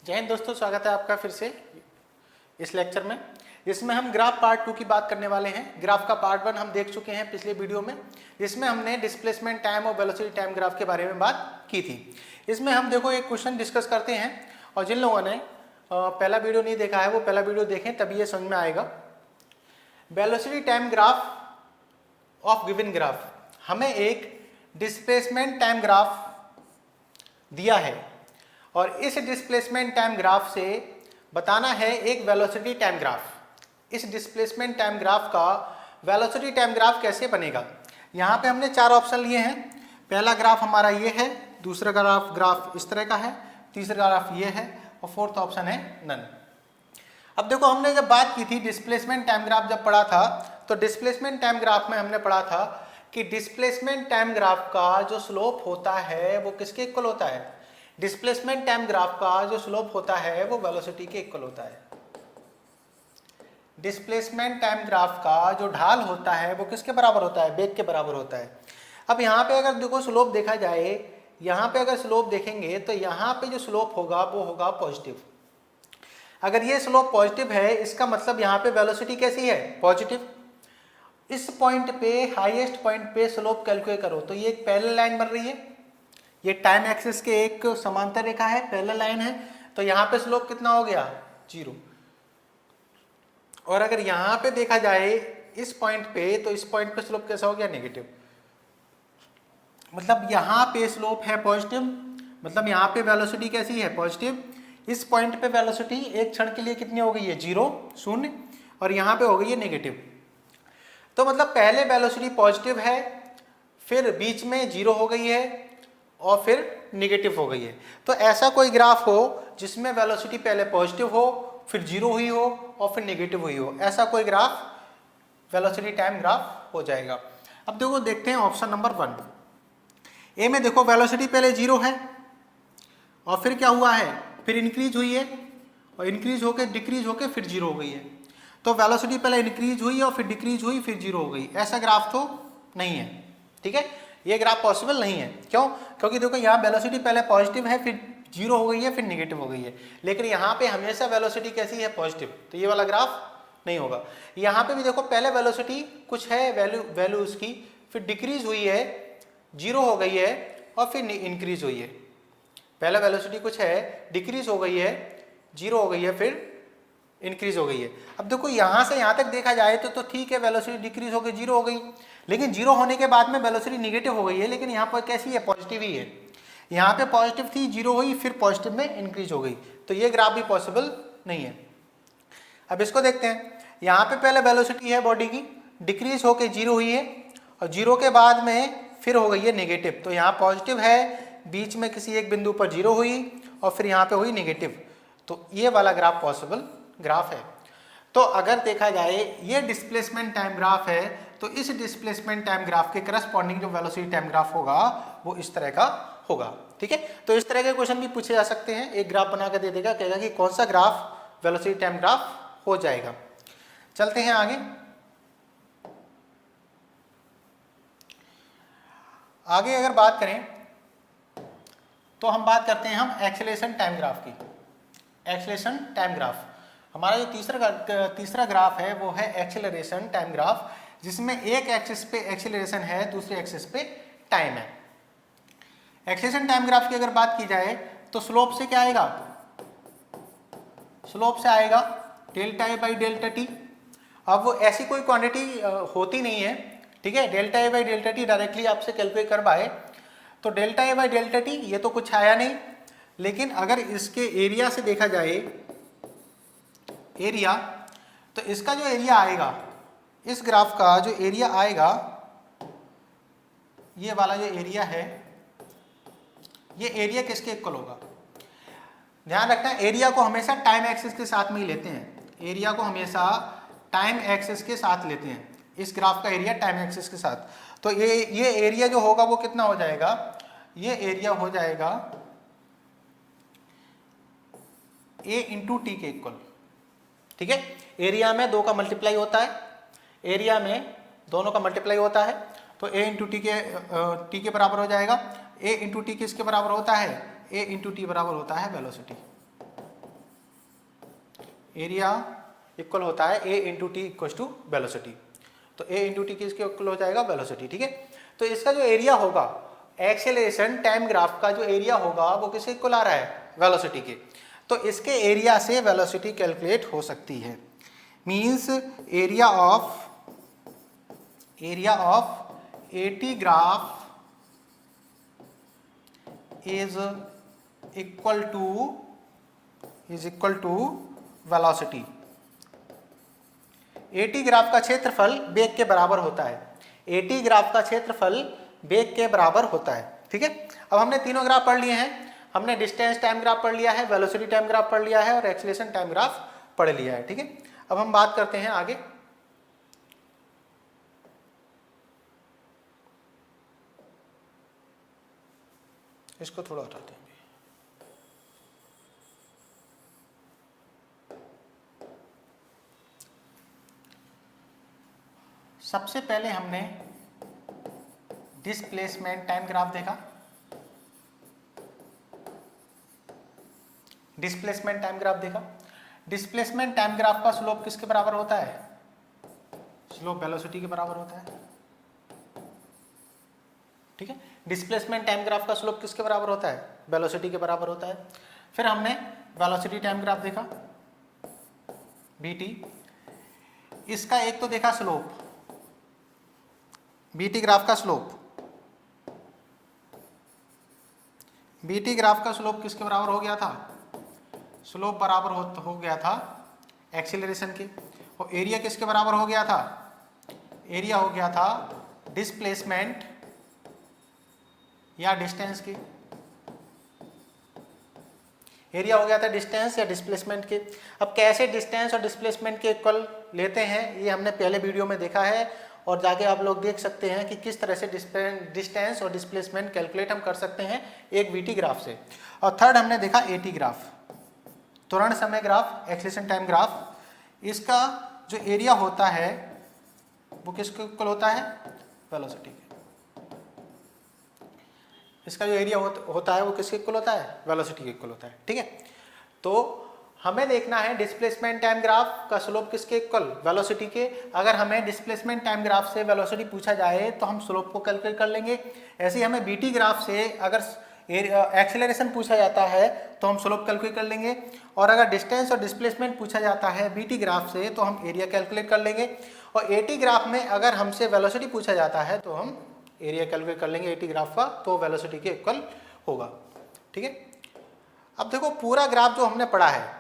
जय हिंद दोस्तों, स्वागत है आपका फिर से इस लेक्चर में। इसमें हम ग्राफ पार्ट 2 की बात करने वाले हैं। ग्राफ का पार्ट 1 हम देख चुके हैं पिछले वीडियो में। इसमें हमने डिस्प्लेसमेंट टाइम और वेलोसिटी टाइम ग्राफ के बारे में बात की थी। इसमें हम देखो एक क्वेश्चन डिस्कस करते हैं, और जिन लोगों ने पहला वीडियो नहीं देखा है वो पहला वीडियो देखें, तभी ये समझ में आएगा। Velocity time graph of given graph, हमें एक डिस्प्लेसमेंट टाइम ग्राफ दिया है और इस डिस्प्लेसमेंट टाइम ग्राफ से बताना है एक वेलोसिटी टाइम ग्राफ। इस डिस्प्लेसमेंट टाइम ग्राफ का वेलोसिटी टाइम ग्राफ कैसे बनेगा? यहाँ पे हमने 4 ऑप्शन लिए हैं। पहला ग्राफ हमारा ये है, दूसरा ग्राफ इस तरह का है, तीसरा ग्राफ ये है और फोर्थ ऑप्शन है नन। अब देखो, हमने जब बात की थी डिस्प्लेसमेंट टाइम ग्राफ जब पढ़ा था, तो डिस्प्लेसमेंट टाइम ग्राफ में हमने पढ़ा था कि डिस्प्लेसमेंट टाइम ग्राफ का जो स्लोप होता है वो किसके इक्वल होता है? डिस्प्लेसमेंट टाइम ग्राफ का जो स्लोप होता है वो वेलोसिटी के इक्वल होता है। डिस्प्लेसमेंट टाइम ग्राफ का जो ढाल होता है वो किसके बराबर होता है? वेग के बराबर होता है। अब यहाँ पे अगर देखो स्लोप देखा जाए, यहाँ पे अगर स्लोप देखेंगे तो यहाँ पे जो स्लोप होगा वो होगा पॉजिटिव। अगर ये स्लोप पॉजिटिव है, इसका मतलब यहाँ पे वेलोसिटी कैसी है? पॉजिटिव। इस पॉइंट पे, हाईएस्ट पॉइंट पे स्लोप कैलकुलेट करो तो ये एक पैरेलल लाइन बन रही है। ये टाइम एक्सिस के एक समांतर रेखा है, पैरेलल लाइन है, तो यहाँ पे स्लोप कितना हो गया? 0। और अगर यहाँ पे देखा जाए इस पॉइंट पे, तो इस पॉइंट पे स्लोप कैसा हो गया? नेगेटिव। मतलब यहाँ पे स्लोप है पॉजिटिव, मतलब यहाँ पे वेलोसिटी कैसी है? पॉजिटिव। इस पॉइंट पे वेलोसिटी एक क्षण के लिए कितनी हो गई है? 0, 0, और यहाँ पे हो गई है नेगेटिव। तो मतलब पहले वेलोसिटी पॉजिटिव है, फिर बीच में 0 हो गई है और फिर नेगेटिव हो गई है। तो ऐसा कोई ग्राफ हो जिसमें वेलोसिटी पहले पॉजिटिव हो, फिर 0 हुई हो और फिर नेगेटिव हुई हो, ऐसा कोई ग्राफ वेलोसिटी टाइम ग्राफ हो जाएगा। अब देखो, देखते हैं ऑप्शन नंबर 1 ए में। देखो वेलोसिटी पहले 0 है और फिर क्या हुआ है? फिर इंक्रीज हुई है और इंक्रीज होकर डिक्रीज होकर फिर 0 हो गई है। तो वेलोसिटी पहले इंक्रीज हुई और फिर डिक्रीज हुई फिर 0 हो गई, ऐसा ग्राफ तो नहीं है। ठीक है, ये ग्राफ पॉसिबल नहीं है। क्यों? क्योंकि देखो यहाँ वेलोसिटी पहले पॉजिटिव है, फिर 0 हो गई है, फिर नेगेटिव हो गई है, लेकिन यहाँ पे हमेशा वेलोसिटी कैसी है? पॉजिटिव। तो ये वाला ग्राफ नहीं होगा। यहाँ पे भी देखो, पहले वेलोसिटी कुछ है, वैल्यू उसकी, फिर डिक्रीज हुई है, 0 हो गई है और फिर इंक्रीज हुई है। पहले वेलोसिटी कुछ है, डिक्रीज हो गई है, 0 हो गई है, फिर इंक्रीज हो गई है। अब देखो यहाँ से यहाँ तक देखा जाए तो ठीक है, वेलोसिटी डिक्रीज हो गई, 0 हो गई, लेकिन 0 होने के बाद में वेलोसिटी नेगेटिव हो गई है, लेकिन यहाँ पर कैसी है? पॉजिटिव ही है। यहाँ पे पॉजिटिव थी, 0 हुई, फिर पॉजिटिव में इंक्रीज हो गई, तो ये ग्राफ भी पॉसिबल नहीं है। अब इसको देखते हैं। यहाँ पे पहले वेलोसिटी है बॉडी की, डिक्रीज होकर 0 हुई है और 0 के बाद में फिर हो गई है नेगेटिव। तो यहाँ पॉजिटिव है, बीच में किसी एक बिंदु पर 0 हुई और फिर यहाँ पे हुई नेगेटिव, तो ये वाला ग्राफ पॉसिबल ग्राफ है। तो अगर देखा जाए ये डिस्प्लेसमेंट टाइम ग्राफ है, तो इस डिस्प्लेसमेंट टाइम ग्राफ के करस्पॉन्डिंग जो वेलोसिटी टाइम ग्राफ होगा वो इस तरह का होगा। ठीक है, तो इस तरह के क्वेश्चन भी पूछे जा सकते हैं। एक ग्राफ बना कर दे देगा, कहेगा कि कौन सा ग्राफ वेलोसिटी टाइम ग्राफ हो जाएगा। चलते हैं आगे। आगे अगर बात करें तो हम बात करते हैं हम एक्सेलरेशन टाइम ग्राफ की। एक्सेलरेशन टाइम ग्राफ, हमारा जो तीसरा ग्राफ है वो है एक्सेलरेशन टाइम ग्राफ, जिसमें एक एक्सिस पे एक्सेलरेशन है, दूसरे एक्सिस पे टाइम है। एक्सेलरेशन टाइम ग्राफ की अगर बात की जाए तो स्लोप से क्या आएगा? स्लोप से आएगा delta A by delta T. अब वो ऐसी कोई क्वांटिटी होती नहीं है, ठीक है, delta A by delta T directly आपसे कैलकुलेट कर पाए, तो delta A by delta T ये तो कुछ आया नहीं, लेकिन अगर इसके एरिया से देखा जाए, एरिया, तो इसका जो एरिया आएगा, इस ग्राफ का जो एरिया आएगा, ये वाला जो एरिया है, ये एरिया किसके इक्वल होगा? ध्यान रखना, एरिया को हमेशा टाइम एक्सिस के साथ में ही लेते हैं। एरिया को हमेशा टाइम एक्सिस के साथ लेते हैं। इस ग्राफ का एरिया टाइम एक्सिस के साथ, तो ये एरिया जो होगा वो कितना हो जाएगा? ये एरिया हो जाएगा a इंटू टी के इक्वल। ठीक है, एरिया में 2 का मल्टीप्लाई होता है, एरिया में दोनों का मल्टीप्लाई होता है, तो a इंटू टी के बराबर हो जाएगा। a इंटू टी किसके बराबर होता है? a इंटू टी बराबर होता है वेलोसिटी। एरिया इक्वल होता है A into T equal to velocity. तो ए इंटू टी किसके इक्वल हो जाएगा? वेलोसिटी। ठीक है, तो इसका जो एरिया होगा एक्सेलरेशन टाइम ग्राफ का जो एरिया होगा वो किसके इक्वल आ रहा है? वेलोसिटी के। तो इसके एरिया से वेलोसिटी कैलकुलेट हो सकती है। Means area of AT graph is equal to velocity. AT graph का क्षेत्रफल वेग के बराबर होता है। एटी ग्राफ का क्षेत्रफल वेग के बराबर होता है। ठीक है, अब हमने तीनों ग्राफ पढ़ लिए हैं। हमने डिस्टेंस टाइम ग्राफ पढ़ लिया है, वेलोसिटी टाइम ग्राफ पढ़ लिया है और एक्सीलरेशन टाइम ग्राफ पढ़ लिया है। ठीक है, अब हम बात करते हैं आगे। इसको थोड़ा हटाते हैं। सबसे पहले हमने डिस्प्लेसमेंट टाइम ग्राफ देखा। डिस्प्लेसमेंट टाइम ग्राफ देखा। डिस्प्लेसमेंट टाइम ग्राफ का स्लोप किसके बराबर होता है? स्लोप वेलोसिटी के बराबर होता है। ठीक है, डिस्प्लेसमेंट टाइम ग्राफ का स्लोप किसके बराबर होता है? वेलोसिटी के बराबर होता है। फिर हमने वेलोसिटी टाइम ग्राफ देखा बीटी। इसका एक तो देखा स्लोप, बीटी ग्राफ का स्लोप। बीटी ग्राफ का स्लोप किसके बराबर हो गया था? स्लोप बराबर हो गया था एक्सीलरेशन के। और एरिया किसके बराबर हो गया था? एरिया हो गया था डिस्प्लेसमेंट या डिस्टेंस के। एरिया हो गया था डिस्टेंस या डिस्प्लेसमेंट के। अब कैसे डिस्टेंस और डिस्प्लेसमेंट के इक्वल लेते हैं ये हमने पहले वीडियो में देखा है, और जाके आप लोग देख सकते हैं कि किस तरह से डिस्टेंस और डिस्प्लेसमेंट कैलकुलेट हम कर सकते हैं एक वीटी ग्राफ से। और थर्ड हमने देखा एटी ग्राफ, त्वरण समय ग्राफ, एक्सीलरेशन टाइम ग्राफ। इसका जो एरिया होता है वो किसके इक्वल होता है? वेलोसिटी के। इसका जो एरिया होता है वो किसके इक्वल होता है? वेलोसिटी के इक्वल होता है। ठीक है, तो हमें देखना है डिस्प्लेसमेंट टाइम ग्राफ का स्लोप किसके इक्वल? वेलोसिटी के। अगर हमें डिस्प्लेसमेंट टाइम ग्राफ से वेलोसिटी पूछा जाए तो हम स्लोप को कैलकुलेट कर लेंगे। ऐसे ही हमें बीटी ग्राफ से अगर एक्सेलरेशन पूछा जाता है तो हम स्लोप कैलकुलेट कर लेंगे, और अगर डिस्टेंस और डिस्प्लेसमेंट पूछा जाता है बीटी ग्राफ से तो हम एरिया कैलकुलेट कर लेंगे। और एटी ग्राफ में अगर हमसे वेलोसिटी पूछा जाता है तो हम एरिया कैलकुलेट कर लेंगे एटी ग्राफ का, तो वेलोसिटी के इक्वल होगा। ठीक है, अब देखो पूरा ग्राफ जो हमने पढ़ा है,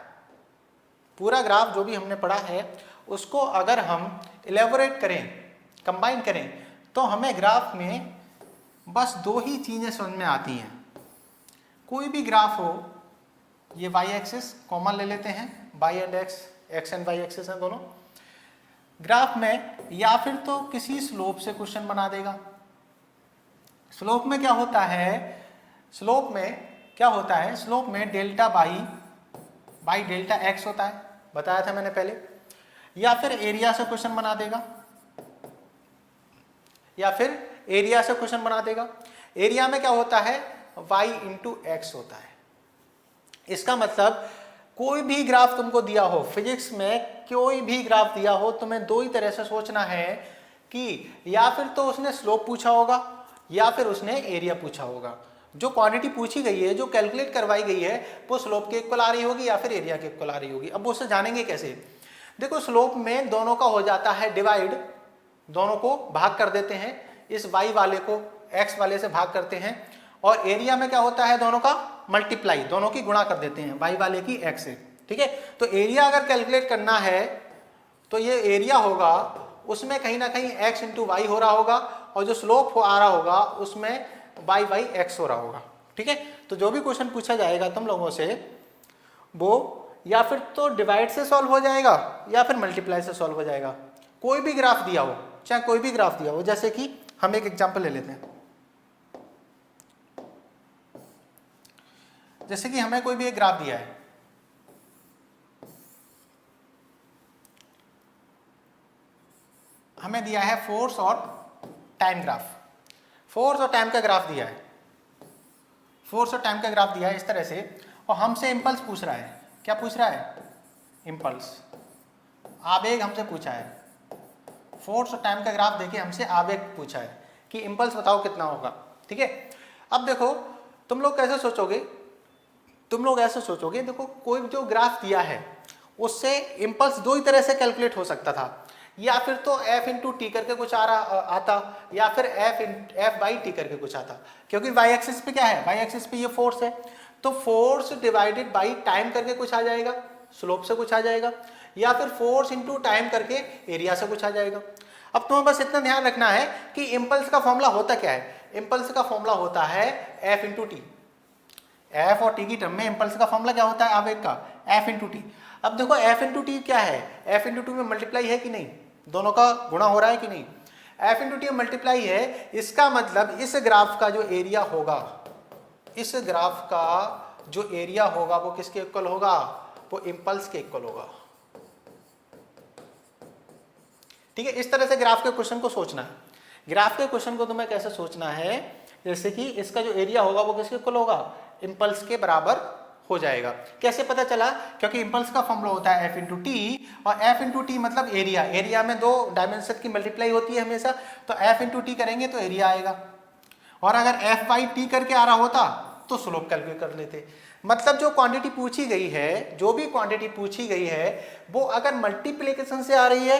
पूरा ग्राफ जो भी हमने पढ़ा है उसको अगर हम इलेबोरेट करें, कंबाइन करें, तो हमें ग्राफ में बस दो ही चीज़ें समझ में आती हैं। कोई भी ग्राफ हो, ये वाई एक्सिस कॉमन ले लेते हैं, Y and X and Y axis हैं दोनों ग्राफ में, या फिर तो किसी स्लोप से क्वेश्चन बना देगा। स्लोप में क्या होता है? स्लोप में डेल्टा बाई डेल्टा एक्स होता है, बताया था मैंने पहले। या फिर एरिया से क्वेश्चन बना देगा, एरिया में क्या होता है? y इंटू एक्स होता है। इसका मतलब कोई भी ग्राफ तुमको दिया हो, फिजिक्स में कोई भी ग्राफ दिया हो, तुम्हें दो ही तरह से सोचना है कि या फिर तो उसने स्लोप पूछा होगा या फिर उसने एरिया पूछा होगा। जो क्वांटिटी पूछी गई है, जो कैलकुलेट करवाई गई है, वो स्लोप के इक्वल आ रही होगी या फिर एरिया के इक्वल आ रही होगी। अब वो उससे जानेंगे कैसे? देखो, स्लोप में दोनों का हो जाता है डिवाइड, दोनों को भाग कर देते हैं, इस y वाले को x वाले से भाग करते हैं, और एरिया में क्या होता है? दोनों का मल्टीप्लाई, दोनों की गुणा कर देते हैं, y वाले की x से। ठीक है, तो एरिया अगर कैलकुलेट करना है तो ये एरिया होगा, उसमें कहीं ना कहीं x इंटू वाई हो रहा होगा, और जो स्लोप आ रहा होगा उसमें y बाई एक्स हो रहा होगा। ठीक है, तो जो भी क्वेश्चन पूछा जाएगा तुम लोगों से, वो या फिर तो डिवाइड से सॉल्व हो जाएगा या फिर मल्टीप्लाई से सॉल्व हो जाएगा। कोई भी ग्राफ दिया हो, चाहे कोई भी ग्राफ दिया हो, जैसे कि हम एक एग्जांपल ले लेते हैं। जैसे कि हमें कोई भी एक ग्राफ दिया है, हमें दिया है फोर्स और टाइम ग्राफ, फोर्स और टाइम का ग्राफ दिया है, फोर्स और टाइम का ग्राफ दिया है इस तरह से, और हमसे इंपल्स पूछ रहा है। क्या पूछ रहा है? इम्पल्स, आवेग हमसे पूछा है, फोर्स और टाइम का ग्राफ देके हमसे आवेग पूछा है कि इम्पल्स बताओ कितना होगा। ठीक है, अब देखो तुम लोग कैसे सोचोगे, तुम लोग ऐसे सोचोगे, देखो कोई जो ग्राफ दिया है उससे इम्पल्स दो ही तरह से कैलकुलेट हो सकता था, या फिर तो f इंटू टी करके कुछ आता, या फिर f बाई टी करके कुछ आता, क्योंकि y एक्सिस पे क्या है, y एक्सिस पे ये फोर्स है, तो फोर्स डिवाइडेड बाई टाइम करके कुछ आ जाएगा, स्लोप से कुछ आ जाएगा, या फिर फोर्स इंटू टाइम करके एरिया से कुछ आ जाएगा। अब तुम्हें बस इतना ध्यान रखना है कि इम्पल्स का फॉर्मूला होता क्या है, इम्पल्स का फॉर्मूला होता है f इंटू टी, एफ और टी की टर्म में इम्पल्स का फॉर्मूला क्या होता है आवेग का, एफ इंटू टी। अब देखो एफ इंटू टी क्या है, एफ इंटू टी में मल्टीप्लाई है कि नहीं, दोनों का गुणा हो रहा है कि नहीं, एफ इंटू टी में मल्टीप्लाई है, इसका मतलब इस ग्राफ का जो एरिया होगा, इस ग्राफ का जो एरिया होगा वो किसके इक्वल होगा, वो इम्पल्स के इक्वल होगा। ठीक है, इस तरह से ग्राफ के क्वेश्चन को सोचना है। ग्राफ के क्वेश्चन को तुम्हें कैसे सोचना है, जैसे कि इसका जो एरिया होगा वो किसके इक्वल होगा, इम्पल्स के बराबर हो जाएगा। कैसे पता चला, क्योंकि इम्पल्स का फॉर्मूला होता है एफ इंटू टी, और एफ इंटू टी मतलब एरिया, एरिया में दो डायमेंशन की मल्टीप्लाई होती है हमेशा, तो एफ इंटू टी करेंगे तो एरिया आएगा, और अगर एफ बाई टी करके आ रहा होता तो स्लोप कैलकुलेट कर लेते। मतलब जो क्वांटिटी पूछी गई है, जो भी क्वांटिटी पूछी गई है वो अगर मल्टीप्लिकेशन से आ रही है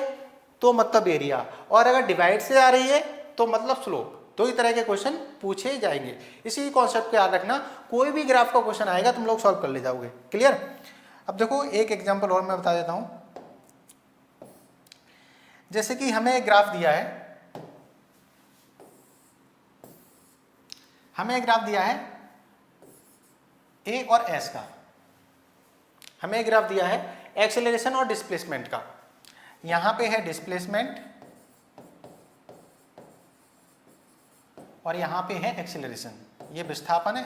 तो मतलब एरिया, और अगर डिवाइड से आ रही है तो मतलब स्लोप। दो ही तरह के क्वेश्चन पूछे जाएंगे, इसी कॉन्सेप्ट को याद रखना, कोई भी ग्राफ का क्वेश्चन आएगा तुम लोग सॉल्व कर ले जाओगे। क्लियर। अब देखो एक एग्जांपल और मैं बता देता हूं, जैसे कि हमें एक ग्राफ दिया है, हमें एक ग्राफ दिया है ए और एस का, हमें एक ग्राफ दिया है एक्सेलरेशन और डिस्प्लेसमेंट का। यहां पे है डिस्प्लेसमेंट और यहां पे है एक्सेलरेशन, ये विस्थापन है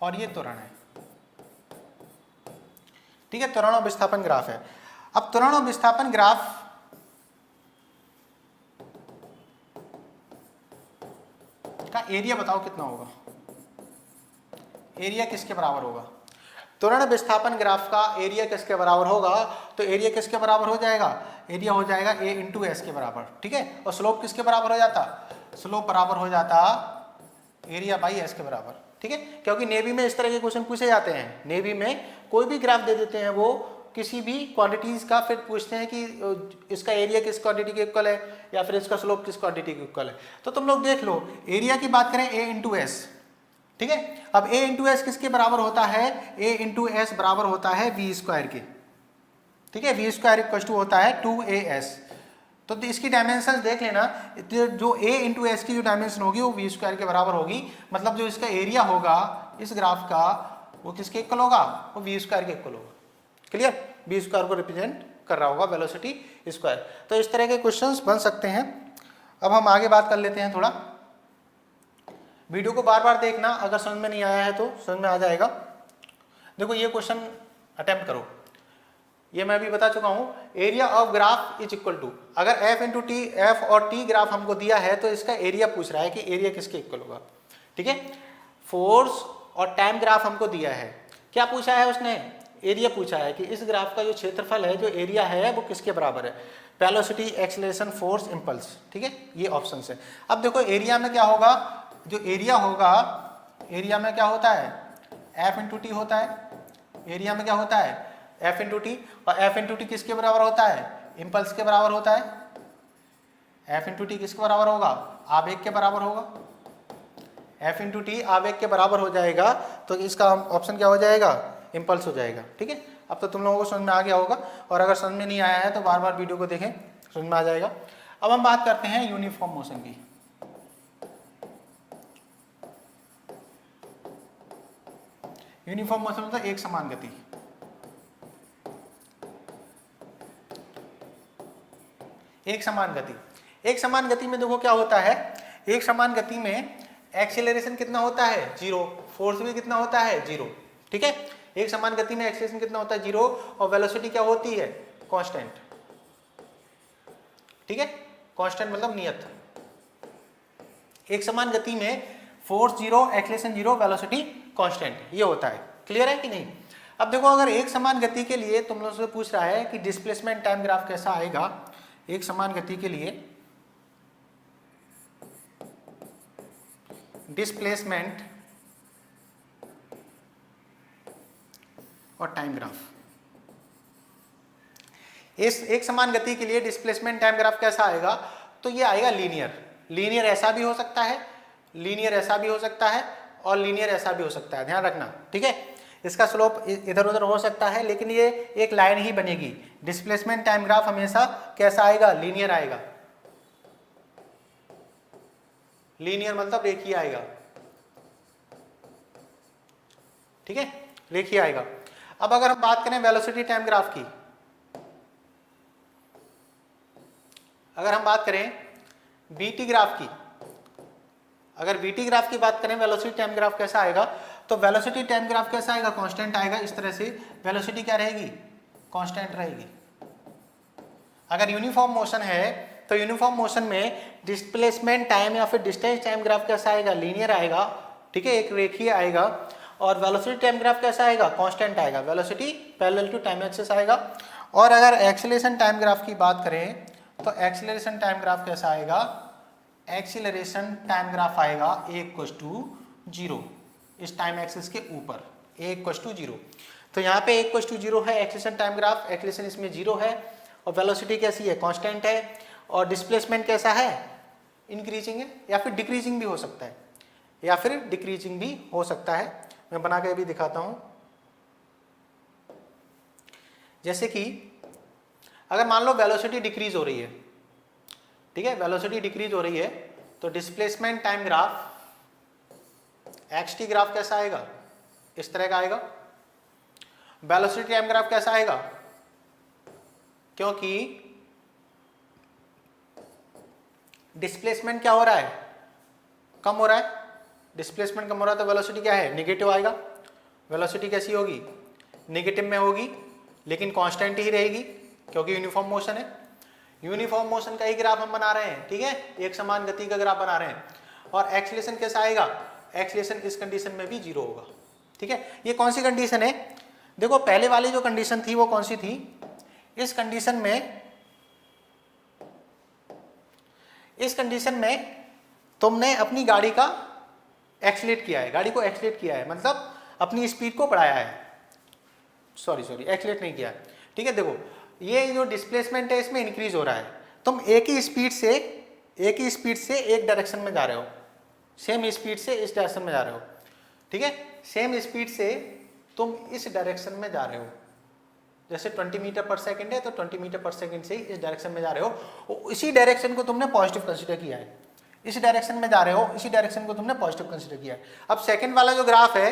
और ये त्वरण है। ठीक है, त्वरण और विस्थापन ग्राफ है। अब त्वरण और विस्थापन ग्राफ का एरिया बताओ कितना होगा, एरिया किसके बराबर होगा, त्वरण विस्थापन ग्राफ का एरिया किसके बराबर होगा, तो एरिया किसके बराबर हो जाएगा, एरिया हो जाएगा ए इंटू एस के बराबर। ठीक है, और स्लोप किसके बराबर हो जाता, स्लोप बराबर हो जाता एरिया बाई एस के बराबर। ठीक है, क्योंकि नेवी में इस तरह के क्वेश्चन पूछे जाते हैं, नेवी में कोई भी ग्राफ दे देते हैं वो किसी भी क्वांटिटीज का, फिर पूछते हैं कि इसका एरिया किस क्वांटिटी के इक्वल है या फिर इसका स्लोप किस क्वांटिटी के इक्वल है। तो तुम लोग देख लो, एरिया की बात करें ए इंटू एस, ठीक है, अब a इंटू एस किसके बराबर होता है, a इंटू एस बराबर होता है वी स्क्वायर के। ठीक है, वी स्क्वायर इक्वल टू होता है 2as। तो इसकी डायमेंशन देख लेना, जो a इंटू एस की जो डायमेंशन होगी वो वी स्क्वायर के बराबर होगी, मतलब जो इसका एरिया होगा इस ग्राफ का वो किसके इक्वल होगा, वो वी स्क्वायर के इक्वल होगा। क्लियर, वी स्क्वायर को रिप्रेजेंट कर रहा होगा वेलोसिटी स्क्वायर। तो इस तरह के क्वेश्चंस बन सकते हैं। अब हम आगे बात कर लेते हैं, थोड़ा वीडियो को बार बार देखना, अगर समझ में नहीं आया है तो समझ में आ जाएगा। देखो ये क्वेश्चन अटेम्प्ट करो, ये मैं भी बता चुका हूं, area of graph is equal to, अगर एफ इंटू टी, एफ और टी ग्राफ हमको दिया है तो इसका एरिया पूछ रहा है कि एरिया किसके इक्वल होगा। ठीक है, फोर्स और टाइम ग्राफ हमको दिया है, क्या पूछा है उसने, एरिया पूछा है कि इस ग्राफ का जो क्षेत्रफल है, जो एरिया है वो किसके बराबर है, वेलोसिटी, एक्सेलरेशन, फोर्स, इंपल्स। ठीक है, ये ऑप्शन है। अब देखो एरिया में क्या होगा, जो एरिया होगा, एरिया में क्या होता है, एफ इंटू टी होता है, एरिया में क्या होता है, एफ इंटू टी, और एफ इंटू टी किसके बराबर होता है, इम्पल्स के बराबर होता है। एफ इंटू टी किसके बराबर होगा, आवेग के बराबर होगा। एफ इंटू टी आवेग के बराबर हो जाएगा, तो इसका ऑप्शन क्या हो जाएगा, इम्पल्स हो जाएगा। ठीक है, अब तो तुम लोगों को समझ में आ गया होगा, और अगर समझ में नहीं आया है तो बार बार वीडियो को देखें, समझ में आ जाएगा। अब हम बात करते हैं यूनिफॉर्म मोशन की। यूनिफॉर्म मोशन मतलब एक समान गति, एक समान गति। एक समान गति में देखो क्या होता है, एक समान गति में एक्सीलरेशन कितना होता है, जीरो, फोर्स भी कितना होता है, जीरो। ठीक है, एक समान गति में एक्सीलरेशन कितना होता है, जीरो, और वेलोसिटी क्या होती है, कांस्टेंट। ठीक है, कांस्टेंट मतलब नियत। एक समान गति में force zero, acceleration zero, velocity constant, ये होता है। क्लियर है कि नहीं। अब देखो अगर एक समान गति के लिए तुम लोग से पूछ रहा है कि डिस्प्लेसमेंट टाइम ग्राफ कैसा आएगा, एक समान गति के लिए डिस्प्लेसमेंट और टाइम ग्राफ, इस एक समान गति के लिए डिस्प्लेसमेंट टाइम ग्राफ कैसा आएगा, तो ये आएगा लीनियर। लीनियर ऐसा भी हो सकता है, लीनियर ऐसा भी हो सकता है और लीनियर ऐसा भी हो सकता है, ध्यान रखना, ठीक है। इसका स्लोप इधर उधर हो सकता है लेकिन ये एक लाइन ही बनेगी। डिस्प्लेसमेंट टाइम ग्राफ हमेशा कैसा आएगा, लीनियर आएगा। लीनियर मतलब रेखीय आएगा, ठीक है, रेखीय आएगा। अब अगर हम बात करें वेलोसिटी टाइम ग्राफ की, अगर हम बात करें बीटी ग्राफ की, अगर बीटी ग्राफ की बात करें वेलोसिटी टाइम ग्राफ कैसा आएगा, तो वेलोसिटी टाइम ग्राफ कैसा आएगा, कांस्टेंट आएगा। इस तरह से वेलोसिटी क्या रहेगी, कांस्टेंट रहेगी। अगर यूनिफॉर्म मोशन है तो यूनिफॉर्म मोशन में डिस्प्लेसमेंट टाइम या फिर डिस्टेंस टाइम ग्राफ कैसा आएगा, लीनियर आएगा, ठीक है, एक रेखीय आएगा। और वेलोसिटी टाइम ग्राफ कैसा आएगा, कांस्टेंट आएगा, velocity parallel to time axis आएगा। और अगर एक्सीलरेशन टाइम ग्राफ की बात करें तो एक्सीलरेशन टाइम ग्राफ कैसा आएगा, एक्सीलरेशन टाइम ग्राफ आएगा A=0, इस टाइम एक्सिस के ऊपर A=0। तो यहाँ पे A=0 है एक्सीलरेशन टाइम ग्राफ, एक्सीलरेशन इसमें 0 है और वेलोसिटी कैसी है, कांस्टेंट है। और डिस्प्लेसमेंट कैसा है, इंक्रीजिंग है या फिर डिक्रीजिंग भी हो सकता है, या फिर डिक्रीजिंग भी हो सकता है। मैं बना के भी दिखाता हूं। जैसे कि अगर मान लो वेलोसिटी डिक्रीज हो रही है, ठीक है, वेलोसिटी डिक्रीज हो रही है, तो displacement time graph xt graph कैसा आएगा, इस तरह का आएगा। वेलोसिटी टाइम ग्राफ कैसा आएगा, क्योंकि डिस्प्लेसमेंट क्या हो रहा है, कम हो रहा है, डिस्प्लेसमेंट कम हो रहा है तो वेलोसिटी क्या है, नेगेटिव आएगा। वेलोसिटी कैसी होगी, नेगेटिव में होगी, लेकिन कांस्टेंट ही रहेगी क्योंकि यूनिफॉर्म मोशन है। यूनिफॉर्म मोशन का ही ग्राफ हम बना रहे हैं, ठीक है, एक समान गति का ग्राफ बना रहे हैं। और एक्सीलरेशन कैसा आएगा, एक्सीलरेशन इस कंडीशन में भी 0 होगा, ठीक है। ये कौन सी कंडीशन है, देखो पहले वाली जो कंडीशन थी वो कौन सी थी, इस कंडीशन में तुमने अपनी गाड़ी का एक्सीलरेट किया है, गाड़ी को एक्सीलरेट किया है, मतलब अपनी स्पीड को बढ़ाया है, सॉरी एक्सीलरेट नहीं किया है, ठीक है। देखो ये जो डिस्प्लेसमेंट है इसमें इंक्रीज हो रहा है, तुम एक ही स्पीड से एक डायरेक्शन में जा रहे हो, सेम स्पीड से इस डायरेक्शन में जा रहे हो, ठीक है, सेम स्पीड से तुम इस डायरेक्शन में जा रहे हो। जैसे 20 मीटर पर सेकंड है तो 20 मीटर पर सेकंड से ही इस डायरेक्शन में जा रहे हो, इसी डायरेक्शन को तुमने पॉजिटिव कंसीडर किया है, इस डायरेक्शन में जा रहे हो, इसी डायरेक्शन को तुमने पॉजिटिव कंसीडर किया है। अब सेकंड वाला जो ग्राफ है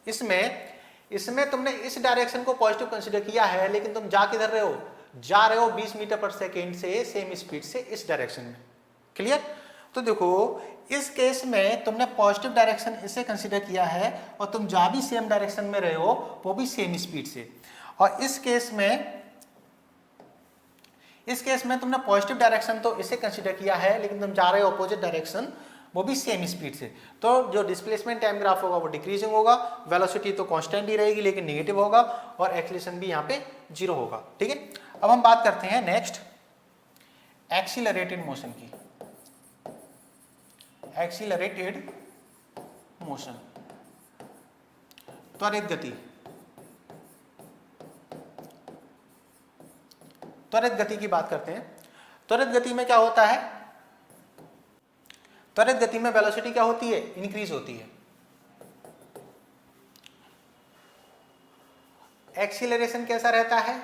इसमें तुमने इस डायरेक्शन को पॉजिटिव कंसीडर किया है, लेकिन तुम जा किधर रहे हो, जा रहे हो 20 मीटर पर सेकंड से सेम स्पीड से इस डायरेक्शन में, क्लियर। तो देखो इस केस में तुमने पॉजिटिव डायरेक्शन इसे कंसीडर किया है और तुम जा भी सेम डायरेक्शन में रहे हो, वो भी सेम स्पीड से। और इस केस में तुमने पॉजिटिव डायरेक्शन तो इसे कंसीडर किया है, लेकिन तुम जा रहे हो अपोजिट डायरेक्शन, वो भी सेम स्पीड से। तो जो डिस्प्लेसमेंट टाइम ग्राफ होगा वो डिक्रीजिंग होगा, वेलोसिटी तो कांस्टेंट ही रहेगी लेकिन नेगेटिव होगा, और एक्सीलरेशन भी यहाँ पे 0 होगा, ठीक है। अब हम बात करते हैं नेक्स्ट एक्सीलरेटेड मोशन की। एक्सीलरेटेड मोशन, त्वरित गति। त्वरित गति की बात करते हैं। त्वरित गति में क्या होता है, त्वरित गति में वेलोसिटी क्या होती है, इंक्रीज होती है। एक्सीलरेशन कैसा रहता है,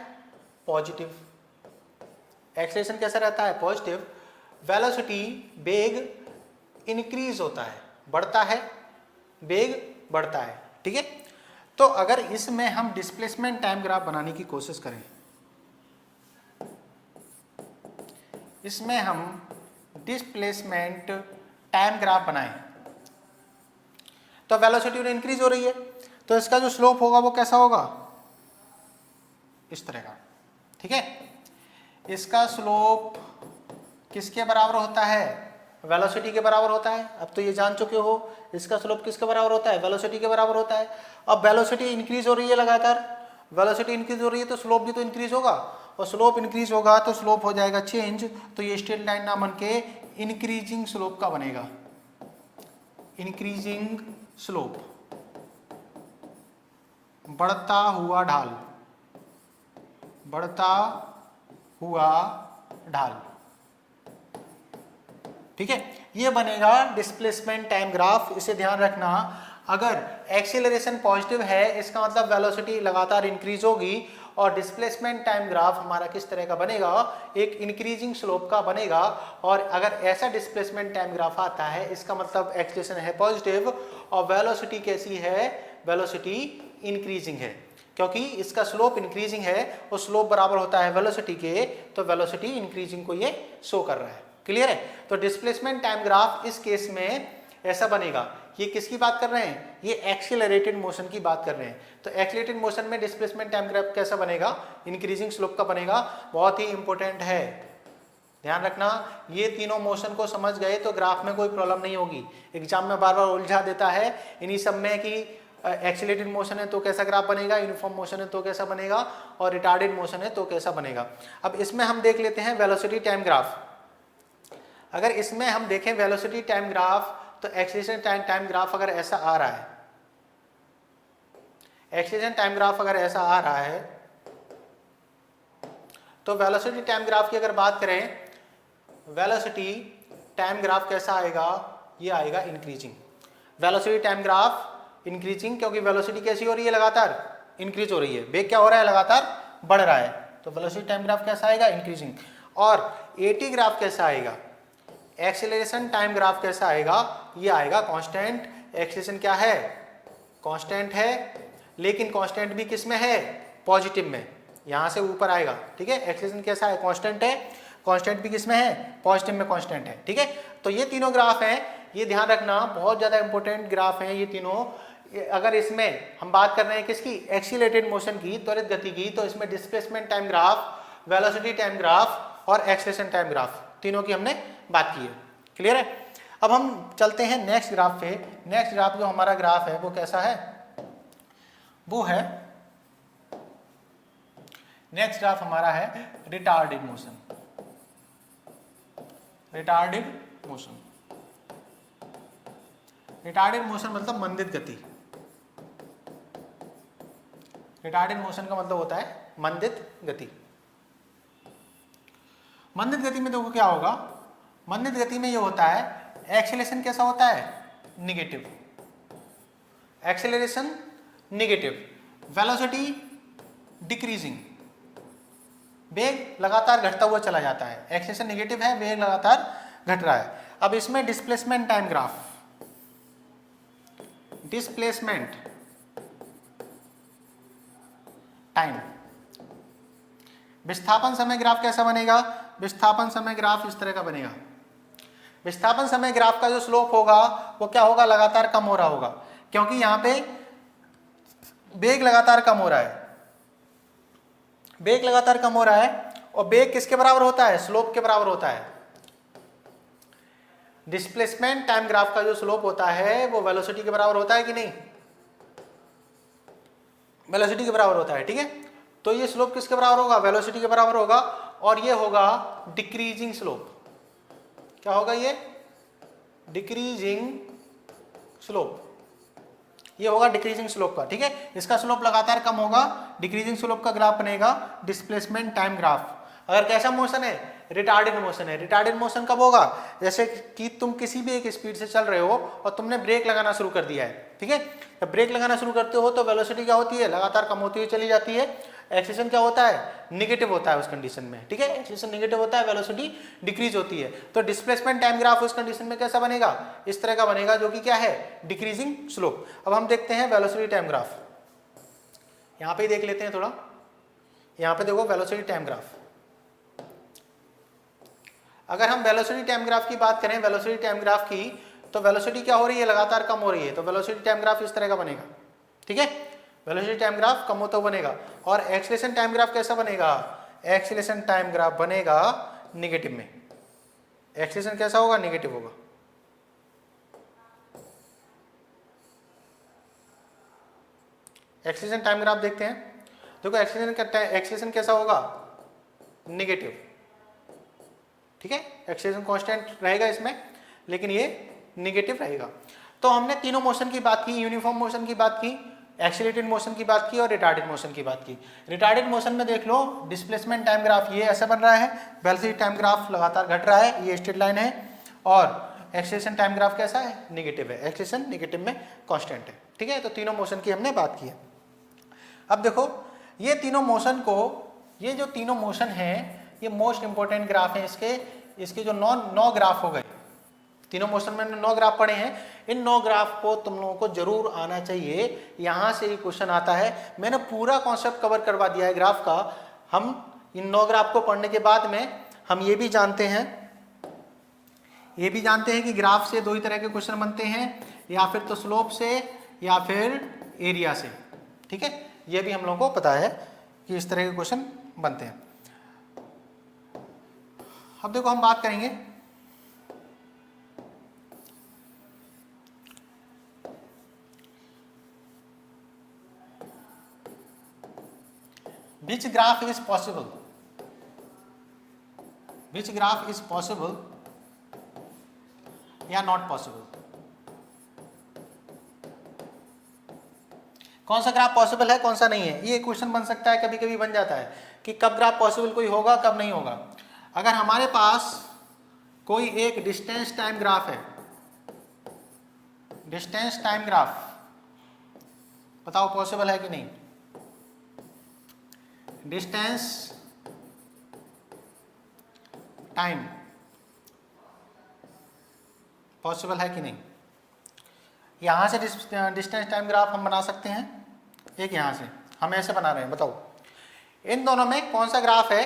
पॉजिटिव। एक्सीलरेशन कैसा रहता है, पॉजिटिव। वेलोसिटी, वेग इंक्रीज होता है, बढ़ता है, वेग बढ़ता है, ठीक है। तो अगर इसमें हम डिस्प्लेसमेंट टाइम ग्राफ बनाने की कोशिश करें, इसमें हम डिस्प्लेसमेंट टाइम ग्राफ बनाएं, तो वेलोसिटी इंक्रीज हो रही है, तो इसका जो स्लोप होगा वो कैसा होगा, इस तरह का, ठीक है। इसका स्लोप किसके बराबर होता है, वेलोसिटी के बराबर होता है। अब तो ये जान चुके हो इसका स्लोप किसके बराबर होता है, वेलोसिटी के बराबर होता है। अब वेलोसिटी इंक्रीज हो रही है लगातार, वेलोसिटी इंक्रीज हो रही है तो स्लोप भी तो इंक्रीज होगा, और स्लोप इंक्रीज होगा तो स्लोप हो जाएगा चेंज, तो ये स्ट्रेट लाइन ना बन के इंक्रीजिंग स्लोप का बनेगा, इंक्रीजिंग स्लोप, बढ़ता हुआ ढाल, बढ़ता हुआ ढाल। ठीक है, ये बनेगा डिस्प्लेसमेंट टाइम ग्राफ। इसे ध्यान रखना, अगर एक्सीलरेशन पॉजिटिव है इसका मतलब वेलोसिटी लगातार इंक्रीज होगी, और डिस्प्लेसमेंट टाइम ग्राफ हमारा किस तरह का बनेगा, एक इंक्रीजिंग स्लोप का बनेगा। और अगर ऐसा डिस्प्लेसमेंट टाइम ग्राफ आता है इसका मतलब एक्सीलरेशन है पॉजिटिव और वेलोसिटी कैसी है, वेलोसिटी इंक्रीजिंग है, क्योंकि इसका स्लोप इंक्रीजिंग है और स्लोप बराबर होता है वेलोसिटी के, तो वेलोसिटी इंक्रीजिंग को ये शो कर रहा है। क्लियर है? तो डिस्प्लेसमेंट टाइम ग्राफ इस केस में ऐसा बनेगा। ये किसकी बात कर रहे हैं, ये एक्सीलरेटेड मोशन की बात कर रहे हैं। तो एक्सीलरेटेड मोशन में डिस्प्लेसमेंट टाइम ग्राफ कैसा बनेगा, इंक्रीजिंग स्लोप का बनेगा। बहुत ही इंपॉर्टेंट है, ध्यान रखना। ये तीनों मोशन को समझ गए तो ग्राफ में कोई प्रॉब्लम नहीं होगी। एग्जाम में बार बार उलझा देता है इन्हीं सब में कि एक्सीलरेटेड मोशन है तो कैसा ग्राफ बनेगा, यूनिफॉर्म मोशन है तो कैसा बनेगा, और रिटार्डेड मोशन है तो कैसा बनेगा। अब इसमें हम देख लेते हैं वेलोसिटी टाइम ग्राफ। अगर इसमें हम देखें वेलोसिटी टाइम ग्राफ, तो एक्सीलरेशन टाइम ग्राफ अगर ऐसा आ रहा है, एक्सीलरेशन टाइम ग्राफ अगर ऐसा आ रहा है, तो वेलोसिटी टाइम ग्राफ की अगर बात करें, वेलोसिटी टाइम ग्राफ कैसा आएगा, ये आएगा increasing. Velocity time graph increasing, क्योंकि वेलोसिटी कैसी हो रही है, लगातार इंक्रीज हो रही है। वेग क्या हो रहा है, लगातार बढ़ रहा है, तो वेलोसिटी टाइम ग्राफ कैसा आएगा, इंक्रीजिंग। और एटी ग्राफ कैसा आएगा, एक्सीलरेशन टाइम ग्राफ कैसा आएगा, ये आएगा कांस्टेंट। एक्सीलरेशन क्या है, कांस्टेंट है, लेकिन कांस्टेंट भी किस में है, पॉजिटिव में, यहां से ऊपर आएगा। ठीक है, एक्सीलरेशन कैसा है, कांस्टेंट है, कांस्टेंट भी किस में है, पॉजिटिव में कांस्टेंट है। ठीक है, तो ये तीनों ग्राफ हैं, ये ध्यान रखना, बहुत ज्यादा इंपॉर्टेंट ग्राफ हैं ये तीनों। अगर इसमें हम बात कर रहे हैं किसकी, एक्सीलरेटेड मोशन की, त्वरित गति की, तो इसमें displacement time graph, velocity time graph और एक्सीलरेशन टाइम ग्राफ, तीनों की हमने बात की है। क्लियर है? अब हम चलते हैं नेक्स्ट ग्राफ पे। नेक्स्ट ग्राफ जो हमारा ग्राफ है वो कैसा है, वो है, नेक्स्ट ग्राफ हमारा है retarded motion. Retarded motion, retarded motion मतलब मंदित गति। रिटार्डेड मोशन का मतलब होता है मंदित गति। मंदित गति में देखो क्या होगा, मंदित गति में ये होता है, एक्सेलरेशन कैसा होता है, negative, acceleration negative, velocity decreasing, वेग लगातार घटता हुआ चला जाता है। एक्सेलरेशन निगेटिव है, वेग लगातार घट रहा है। अब इसमें displacement time graph, displacement time, विस्थापन समय ग्राफ कैसा बनेगा, विस्थापन समय ग्राफ इस तरह का बनेगा। विस्थापन समय ग्राफ का जो स्लोप होगा वो क्या होगा, लगातार कम हो रहा होगा, क्योंकि यहां पे वेग लगातार कम हो रहा है, वेग लगातार कम हो रहा है, और वेग किसके बराबर होता है, स्लोप के बराबर होता है। डिस्प्लेसमेंट टाइम ग्राफ का जो स्लोप होता है वो वेलोसिटी के बराबर होता है कि नहीं, वेलोसिटी के बराबर होता है। ठीक है, तो ये स्लोप किसके बराबर होगा, वेलोसिटी के बराबर होगा, और ये होगा डिक्रीजिंग स्लोप। क्या होगा ये, डिक्रीजिंग स्लोप, ये होगा डिक्रीजिंग स्लोप का। ठीक है, इसका स्लोप लगातार कम होगा, डिक्रीजिंग स्लोप का ग्राफ बनेगा डिस्प्लेसमेंट टाइम ग्राफ। अगर कैसा मोशन है, रिटार्डेड मोशन है। रिटार्डेड मोशन कब होगा, जैसे कि तुम किसी भी एक स्पीड से चल रहे हो और तुमने ब्रेक लगाना शुरू कर दिया है। ठीक है, जब ब्रेक लगाना शुरू करते हो तो वेलोसिटी क्या होती है, लगातार कम होती हुई चली जाती है। एक्सेलरेशन क्या होता है, निगेटिव होता है उस कंडीशन में। ठीक है, एक्सेलरेशन निगेटिव होता है, वेलोसिटी डिक्रीज होती है। तो डिस्प्लेसमेंट टाइम ग्राफ उस कंडीशन में कैसा बनेगा, इस तरह का बनेगा, जो कि क्या है, डिक्रीजिंग स्लोप। अब हम देखते हैं वेलोसिटी टाइम ग्राफ, यहाँ पे देख लेते हैं थोड़ा। यहाँ पे देखो वेलोसिटी टाइम ग्राफ, अगर हम वेलोसिटी टाइम ग्राफ की बात करें, वेलोसिटी टाइम ग्राफ की, तो वेलोसिटी क्या हो रही है, लगातार कम हो रही है, तो वेलोसिटी टाइम ग्राफ इस तरह का बनेगा। ठीक है, वेलोसिटी टाइम ग्राफ कम होता हुआ बनेगा। और एक्सेलरेशन टाइम ग्राफ कैसा बनेगा, एक्सेलरेशन टाइम ग्राफ बनेगा निगेटिव में, एक्सेलेरेशन कैसा होगा, नेगेटिव होगा। एक्सेलेरेशन टाइम ग्राफ देखते हैं। देखो एक्सेलेरेशन कैसा होगा, नेगेटिव, ठीक है। एक्सेलेरेशन कांस्टेंट रहेगा इसमें, लेकिन ये नेगेटिव रहेगा। तो हमने तीनों मोशन की बात की, यूनिफॉर्म मोशन की बात की, एक्सीलरेटेड मोशन की बात की और रिटार्डेड मोशन की बात की। रिटार्डेड मोशन में देख लो, डिस्प्लेसमेंट टाइम ग्राफ ये ऐसा बन रहा है, वेलोसिटी टाइम ग्राफ लगातार घट रहा है, ये स्ट्रेट लाइन है, और एक्सेलेरेशन टाइम ग्राफ कैसा है, नेगेटिव है। एक्सेलेरेशन नेगेटिव में कांस्टेंट है, ठीक है। तो तीनों मोशन की हमने बात की है। अब देखो ये तीनों मोशन को, ये जो तीनों मोशन है ये मोस्ट इंपॉर्टेंट ग्राफ है। इसके जो 9 ग्राफ हो गए, तीनों मोशन में 9 ग्राफ पढ़े हैं। इन 9 ग्राफ को तुम लोगों को जरूर आना चाहिए, यहां से ही क्वेश्चन आता है। मैंने पूरा कॉन्सेप्ट कवर करवा दिया है ग्राफ का। हम इन 9 ग्राफ को पढ़ने के बाद में हम ये भी जानते हैं कि ग्राफ से 2 ही तरह के क्वेश्चन बनते हैं, या फिर तो स्लोप से या फिर एरिया से, ठीक है। ये भी हम लोगों को पता है कि इस तरह के क्वेश्चन बनते हैं। अब देखो हम बात करेंगे which graph is possible, या नॉट पॉसिबल। कौन सा ग्राफ पॉसिबल है, कौन सा नहीं है, ये क्वेश्चन बन सकता है, कभी कभी बन जाता है कि कब ग्राफ पॉसिबल कोई होगा, कब नहीं होगा। अगर हमारे पास कोई एक डिस्टेंस टाइम ग्राफ है, डिस्टेंस टाइम ग्राफ, बताओ पॉसिबल है कि नहीं। डिस्टेंस टाइम पॉसिबल है कि नहीं। यहां से डिस्टेंस टाइम ग्राफ हम बना सकते हैं, एक यहां से हम ऐसे बना रहे हैं। बताओ इन दोनों में कौन सा ग्राफ है।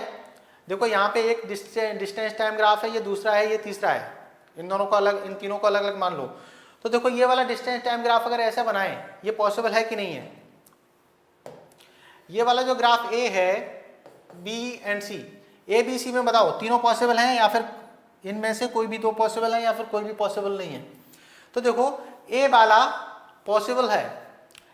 देखो यहाँ पे एक डिस्टेंस टाइम ग्राफ है, ये दूसरा है, ये तीसरा है। इन दोनों को अलग, इन तीनों को अलग अलग मान लो। तो देखो ये वाला डिस्टेंस टाइम ग्राफ अगर ऐसा बनाएं, ये पॉसिबल है कि नहीं है। ये वाला जो ग्राफ ए है, B and C, A B C में बताओ तीनों पॉसिबल हैं, या फिर इनमें से कोई भी 2 पॉसिबल है, या फिर कोई भी पॉसिबल नहीं है। तो देखो ए वाला पॉसिबल है।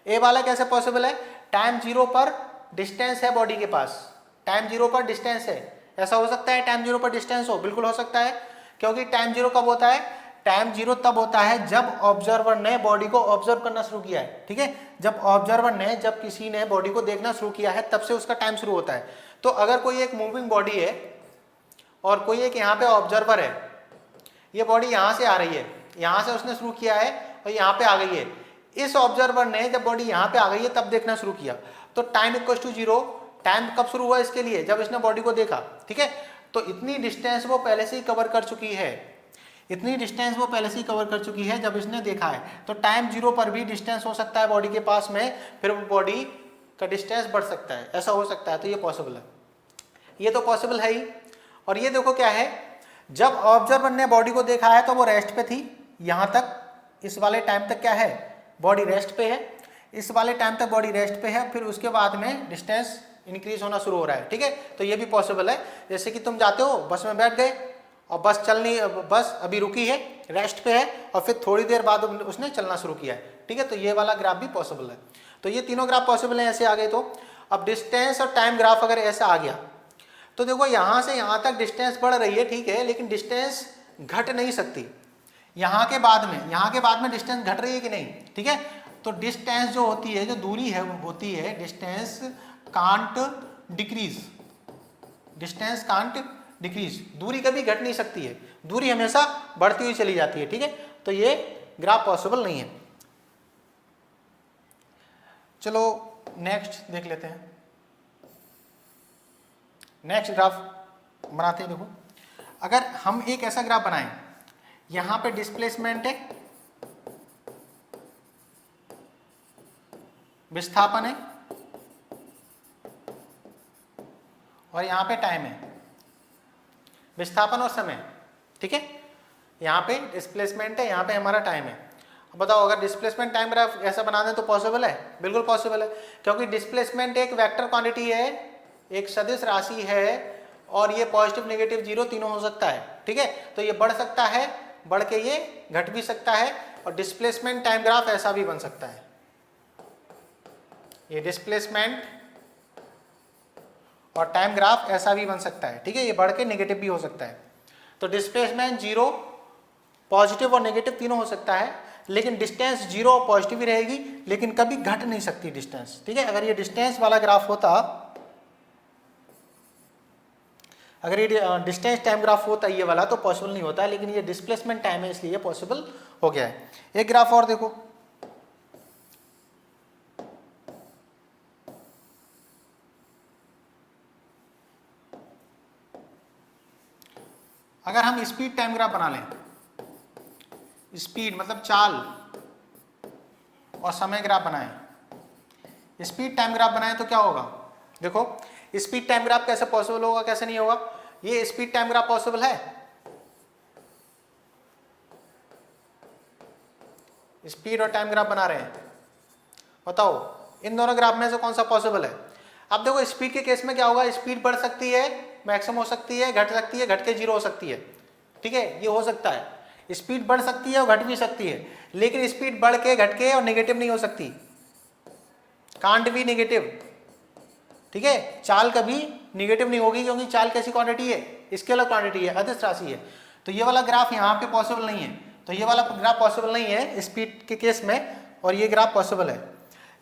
ए वाला कैसे पॉसिबल है, टाइम 0 पर डिस्टेंस है बॉडी के पास, टाइम 0 पर डिस्टेंस है। ऐसा हो सकता है टाइम 0 पर डिस्टेंस हो, बिल्कुल हो सकता है, क्योंकि टाइम 0 कब होता है, टाइम 0 तब होता है जब ऑब्जर्वर ने बॉडी को ऑब्जर्व करना शुरू किया है, ठीक है। जब ऑब्जर्वर ने, जब किसी ने बॉडी को देखना शुरू किया है, तब से उसका टाइम शुरू होता है। तो अगर कोई एक मूविंग बॉडी है और कोई एक यहाँ पे ऑब्जर्वर है, ये बॉडी यहाँ से आ रही है, यहाँ से उसने शुरू किया है और यहाँ पे आ गई है। इस ऑब्जर्वर ने जब बॉडी यहाँ पे आ गई है तब देखना शुरू किया, तो टाइम इक्वल्स टू 0। टाइम कब शुरू हुआ इसके लिए, जब इसने बॉडी को देखा, ठीक है। तो इतनी डिस्टेंस वो पहले से ही कवर कर चुकी है, इतनी डिस्टेंस वो पहले से ही कवर कर चुकी है जब इसने देखा है। तो टाइम 0 पर भी डिस्टेंस हो सकता है बॉडी के पास में, फिर वो बॉडी का डिस्टेंस बढ़ सकता है, ऐसा हो सकता है। तो ये पॉसिबल है, ये तो पॉसिबल है ही। और ये देखो क्या है, जब ऑब्जर्वर ने बॉडी को देखा है तो वो रेस्ट पे थी, यहाँ तक, इस वाले टाइम तक क्या है, बॉडी रेस्ट पे है, इस वाले टाइम तक बॉडी रेस्ट पे है, फिर उसके बाद में डिस्टेंस इंक्रीज होना शुरू हो रहा है, ठीक है। तो ये भी पॉसिबल है। जैसे कि तुम जाते हो, बस में बैठ गए और बस चल नहीं, बस अभी रुकी है, रेस्ट पे है, और फिर थोड़ी देर बाद उसने चलना शुरू किया है, ठीक है। तो ये वाला ग्राफ भी पॉसिबल है। तो ये तीनों ग्राफ पॉसिबल है, ऐसे आ गए। तो अब डिस्टेंस और टाइम ग्राफ अगर ऐसा आ गया, तो देखो यहाँ से यहाँ तक डिस्टेंस बढ़ रही है, ठीक है, लेकिन डिस्टेंस घट नहीं सकती। यहाँ के बाद में डिस्टेंस घट रही है कि नहीं, ठीक है। तो डिस्टेंस जो होती है, जो दूरी है, वो होती है distance can't decrease, distance can't decrease. दूरी कभी घट नहीं सकती है, दूरी हमेशा बढ़ती हुई चली जाती है, ठीक है। तो ये ग्राफ पॉसिबल नहीं है। चलो नेक्स्ट देख लेते हैं, नेक्स्ट ग्राफ बनाते हैं। देखो अगर हम एक ऐसा ग्राफ बनाएं, यहां पे डिस्प्लेसमेंट है, विस्थापन है, और यहां पे टाइम है, विस्थापन और समय, ठीक है। यहाँ पे डिस्प्लेसमेंट है, यहाँ पे हमारा टाइम है। अब बताओ अगर डिस्प्लेसमेंट टाइम ग्राफ ऐसा बना दें तो पॉसिबल है, बिल्कुल पॉसिबल है, क्योंकि डिस्प्लेसमेंट एक वेक्टर क्वांटिटी है, एक सदिश राशि है और ये पॉजिटिव नेगेटिव जीरो तीनों हो सकता है, ठीक है। तो ये बढ़ सकता है, बढ़ के ये घट भी सकता है, और डिस्प्लेसमेंट टाइम ग्राफ ऐसा भी बन सकता है, ये डिस्प्लेसमेंट और टाइम ग्राफ ऐसा भी बन सकता है, ठीक है। ये बढ़ के नेगेटिव भी हो सकता है। तो डिस्प्लेसमेंट जीरो, पॉजिटिव और नेगेटिव तीनों हो सकता है, लेकिन डिस्टेंस जीरो और पॉजिटिव ही रहेगी, लेकिन कभी घट नहीं सकती डिस्टेंस, ठीक है। अगर ये डिस्टेंस वाला ग्राफ होता, अगर ये डिस्टेंस टाइम ग्राफ होता ये वाला, तो पॉसिबल नहीं होता, लेकिन ये डिस्प्लेसमेंट टाइम है इसलिए पॉसिबल हो गया है। एक ग्राफ और देखो, अगर हम स्पीड टाइम ग्राफ बना लें, स्पीड मतलब चाल और समय ग्राफ बनाएं, स्पीड टाइम ग्राफ बनाएं तो क्या होगा, देखो स्पीड टाइम ग्राफ कैसे पॉसिबल होगा, कैसे नहीं होगा। ये स्पीड टाइम ग्राफ पॉसिबल है, स्पीड और टाइम ग्राफ बना रहे हैं, बताओ इन दोनों ग्राफ में से कौन सा पॉसिबल है। अब देखो स्पीड के केस में क्या होगा, स्पीड बढ़ सकती है, मैक्सिमम हो सकती है, घट सकती है, घट के जीरो हो सकती है, ठीक है। ये हो सकता है, स्पीड बढ़ सकती है और घट भी सकती है, लेकिन स्पीड बढ़ के घट के और नेगेटिव नहीं हो सकती, कांट बी नेगेटिव, ठीक है। चाल कभी नेगेटिव नहीं होगी, क्योंकि चाल कैसी क्वांटिटी है, स्केलर क्वांटिटी है, अदिश राशि है। तो ये वाला ग्राफ यहाँ पे पॉसिबल नहीं है, तो ये वाला ग्राफ पॉसिबल नहीं है स्पीड के केस में, और ये ग्राफ पॉसिबल है।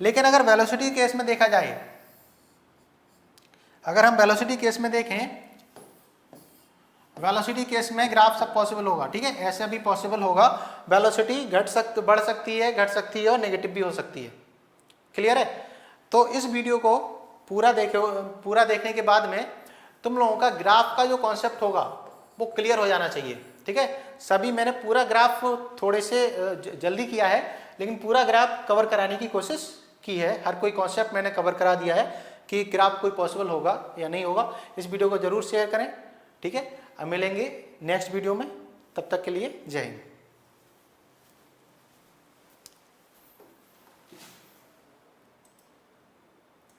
लेकिन अगर वेलोसिटी केस में देखा जाए, अगर हम वेलोसिटी केस में देखें, वेलोसिटी केस में ग्राफ सब पॉसिबल होगा, ठीक है। ऐसे भी पॉसिबल होगा, वेलोसिटी बढ़ सकती है, घट सकती है और नेगेटिव भी हो सकती है, क्लियर है। तो इस वीडियो को पूरा देखने के बाद में तुम लोगों का ग्राफ का जो कॉन्सेप्ट होगा वो क्लियर हो जाना चाहिए, ठीक है। सभी मैंने पूरा ग्राफ थोड़े से जल्दी किया है, लेकिन पूरा ग्राफ कवर कराने की कोशिश की है, हर कोई कॉन्सेप्ट मैंने कवर करा दिया है कि ग्राफ कोई पॉसिबल होगा या नहीं होगा। इस वीडियो को जरूर शेयर करें, ठीक है। अब मिलेंगे नेक्स्ट वीडियो में, तब तक के लिए जय हिंद।